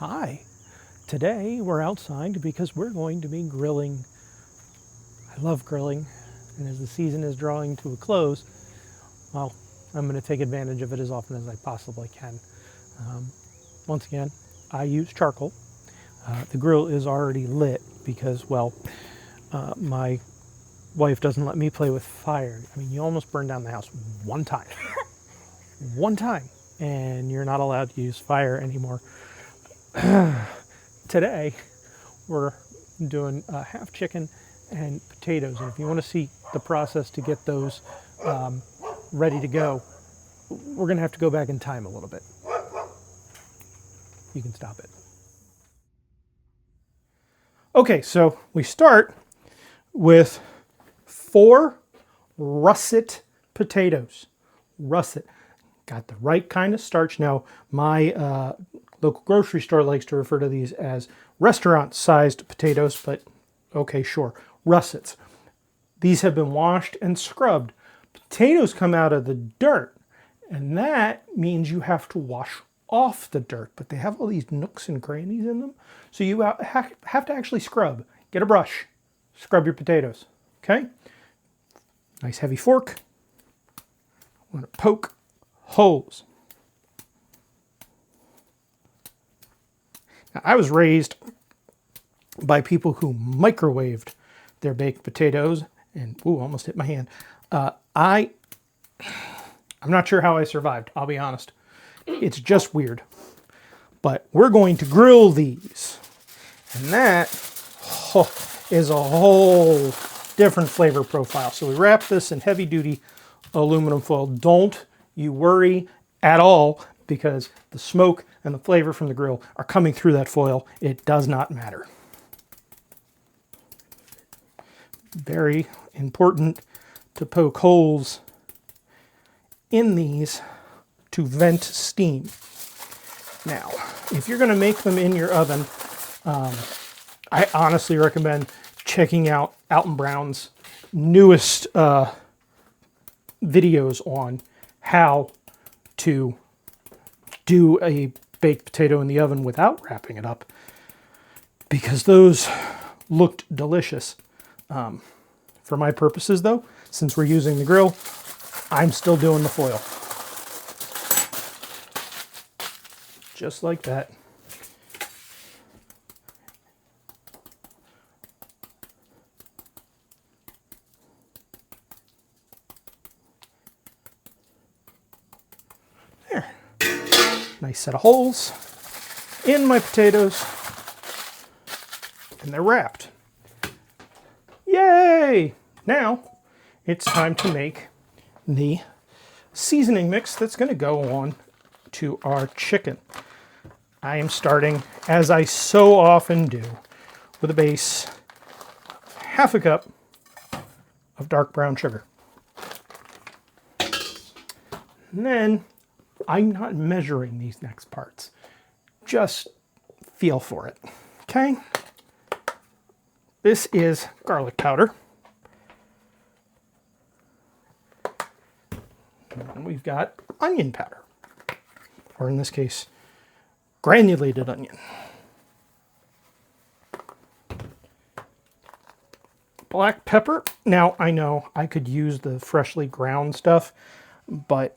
Hi. Today we're outside because we're going to be grilling. I love grilling, and as the season is drawing to a close, well, I'm going to take advantage of it as often as I possibly can. Once again, I use charcoal. The grill is already lit because, well, my wife doesn't let me play with fire. I mean, you almost burn down the house one time. One time. And you're not allowed to use fire anymore. Today, we're doing half chicken and potatoes. And if you want to see the process to get those ready to go, we're going to have to go back in time a little bit. You can stop it. Okay, so we start with 4 russet potatoes. Russet. Got the right kind of starch. Now, my local grocery store likes to refer to these as restaurant-sized potatoes, but okay, sure. Russets. These have been washed and scrubbed. Potatoes come out of the dirt, and that means you have to wash off the dirt, but they have all these nooks and crannies in them, so you have to actually scrub. Get a brush, scrub your potatoes, okay? Nice heavy fork. I'm going to poke holes. Now, I was raised by people who microwaved their baked potatoes, and ooh, almost hit my hand. I'm not sure how I survived, I'll be honest. It's just weird. But we're going to grill these. And that is a whole different flavor profile. So we wrap this in heavy duty aluminum foil. Don't you worry at all, because the smoke and the flavor from the grill are coming through that foil. It does not matter. Very important to poke holes in these to vent steam. Now, if you're going to make them in your oven, I honestly recommend checking out Alton Brown's newest videos on how to do a baked potato in the oven without wrapping it up, because those looked delicious. For my purposes, though, since we're using the grill, I'm still doing the foil. Just like that. There. Nice set of holes in my potatoes, and they're wrapped. Yay! Now it's time to make the seasoning mix that's going to go on to our chicken. I am starting, as I so often do, with a base, half a cup of dark brown sugar. And then I'm not measuring these next parts. Just feel for it, okay? This is garlic powder. And we've got onion powder, or in this case, granulated onion. Black pepper. Now, I know I could use the freshly ground stuff, but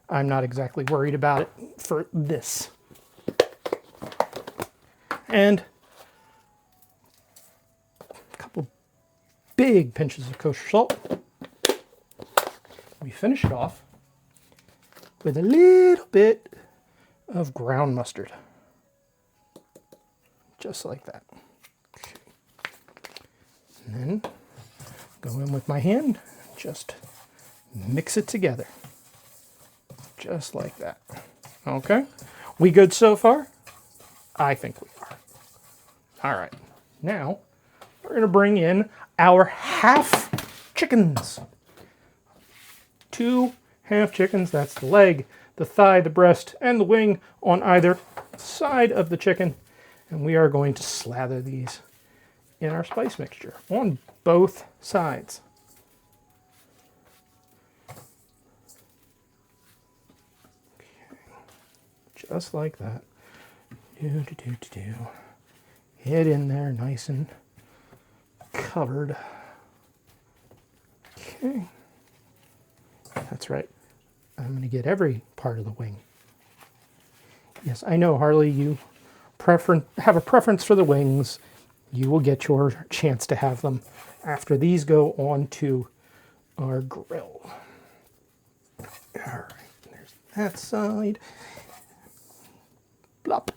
I'm not exactly worried about it for this. And a couple big pinches of kosher salt. We finish it off with a little bit of ground mustard. Just like that. Okay. And then go in with my hand, just mix it together. Just like that. Okay? We good so far? I think we are. All right. Now, we're going to bring in our half chickens. 2 half chickens, that's the leg, the thigh, the breast, and the wing on either side of the chicken. And we are going to slather these in our spice mixture on both sides. Okay. Just like that. Hit in there nice and covered. Okay. That's right. I'm going to get every part of the wing. Yes, I know, Harley, you have a preference for the wings. You will get your chance to have them after these go on to our grill. All right, there's that side. Blop.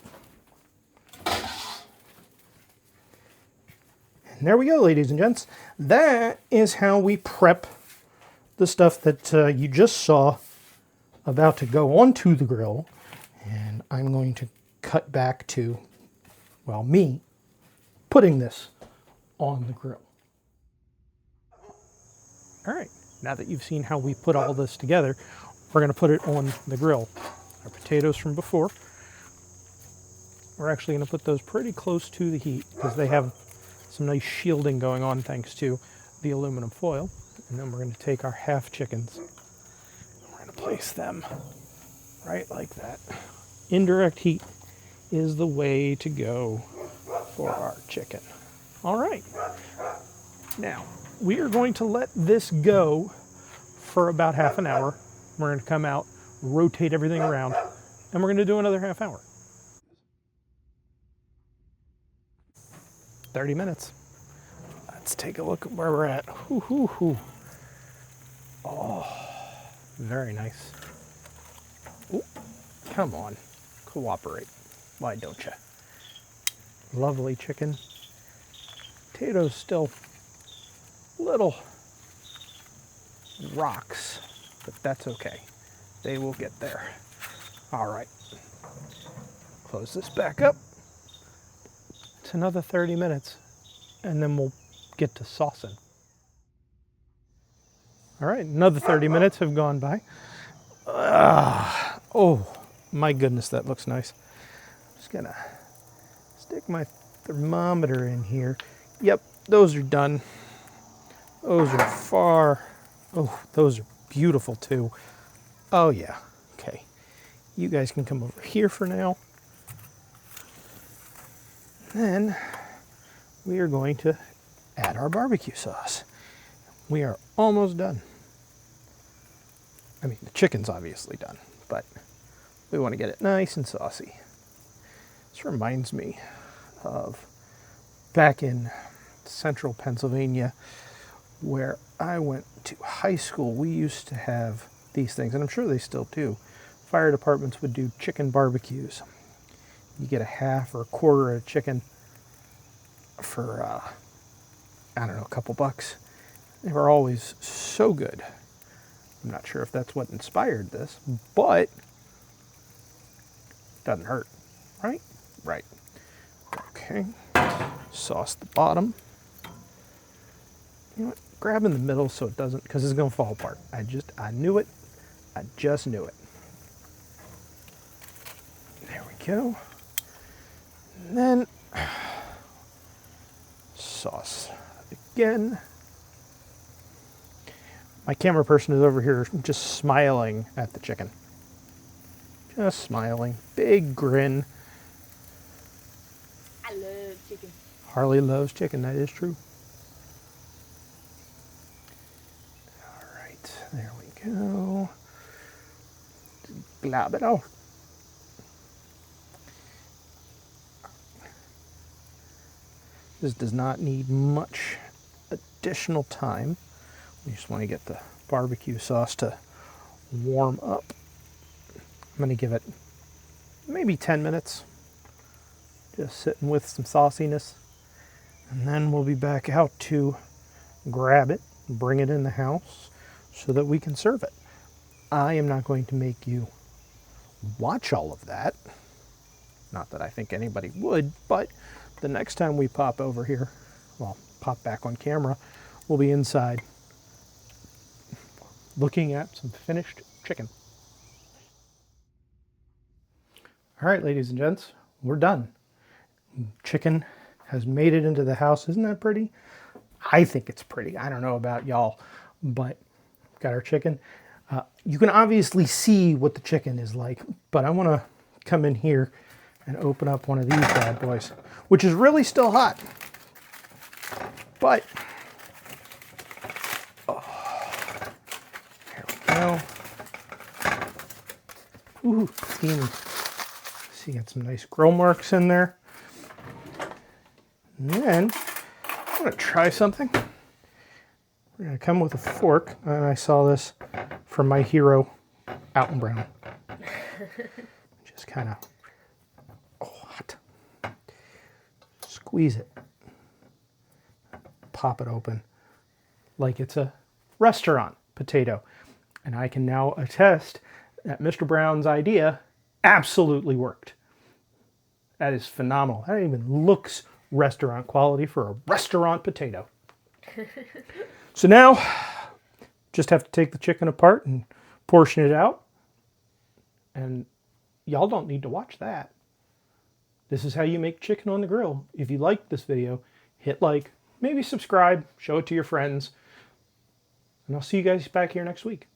And there we go, ladies and gents. That is how we prep the stuff that you just saw about to go onto the grill. And I'm going to cut back to, well, me putting this on the grill. All right, now that you've seen how we put all this together, we're going to put it on the grill. Our potatoes from before, we're actually going to put those pretty close to the heat because they have some nice shielding going on thanks to the aluminum foil. And then we're going to take our half chickens. We're going to place them right like that. Indirect heat is the way to go for our chicken. All right. Now, we are going to let this go for about half an hour. We're going to come out, rotate everything around, and we're going to do another half hour. 30 minutes. Let's take a look at where we're at. Hoo, hoo, hoo. Oh, very nice. Ooh, come on, cooperate. Why don't you? Lovely chicken. Potatoes still little rocks, but that's okay. They will get there. All right. Close this back up. It's another 30 minutes, and then we'll get to saucing. All right, another 30 minutes have gone by. Oh, my goodness, that looks nice. Just gonna stick my thermometer in here. Yep, those are done. Those are those are beautiful too. Oh yeah, okay. You guys can come over here for now. Then we are going to add our barbecue sauce. We are almost done. I mean, the chicken's obviously done, but we want to get it nice and saucy. This reminds me of back in central Pennsylvania where I went to high school. We used to have these things, and I'm sure they still do. Fire departments would do chicken barbecues. You get a half or a quarter of chicken for, I don't know, a couple bucks. They were always so good. I'm not sure if that's what inspired this, but it doesn't hurt, right? Right. Okay. Sauce the bottom. You know what? Grab in the middle so it doesn't, because it's going to fall apart. I knew it. I just knew it. There we go. And then sauce again. My camera person is over here just smiling at the chicken. Just smiling. Big grin. I love chicken. Harley loves chicken, that is true. All right, there we go. Glob it off. This does not need much additional time. We just want to get the barbecue sauce to warm up. I'm going to give it maybe 10 minutes. Just sitting with some sauciness. And then we'll be back out to grab it, bring it in the house so that we can serve it. I am not going to make you watch all of that. Not that I think anybody would, but the next time we pop over here, well, pop back on camera, we'll be inside looking at some finished chicken. All right, ladies and gents, we're done. Chicken has made it into the house. Isn't that pretty? I think it's pretty. I don't know about y'all, but got our chicken. You can obviously see what the chicken is like, but I want to come in here and open up one of these bad boys, which is really still hot. But, here we go. Ooh, steamy. See, got some nice grill marks in there. And then, I'm gonna try something. We're gonna come with a fork, and I saw this from my hero, Alton Brown. Just kind of, hot. Squeeze it. Pop it open like it's a restaurant potato. And I can now attest that Mr. Brown's idea absolutely worked. That is phenomenal. That even looks restaurant quality for a restaurant potato. So now, just have to take the chicken apart and portion it out. And y'all don't need to watch that. This is how you make chicken on the grill. If you liked this video, hit like, maybe subscribe, show it to your friends. And I'll see you guys back here next week.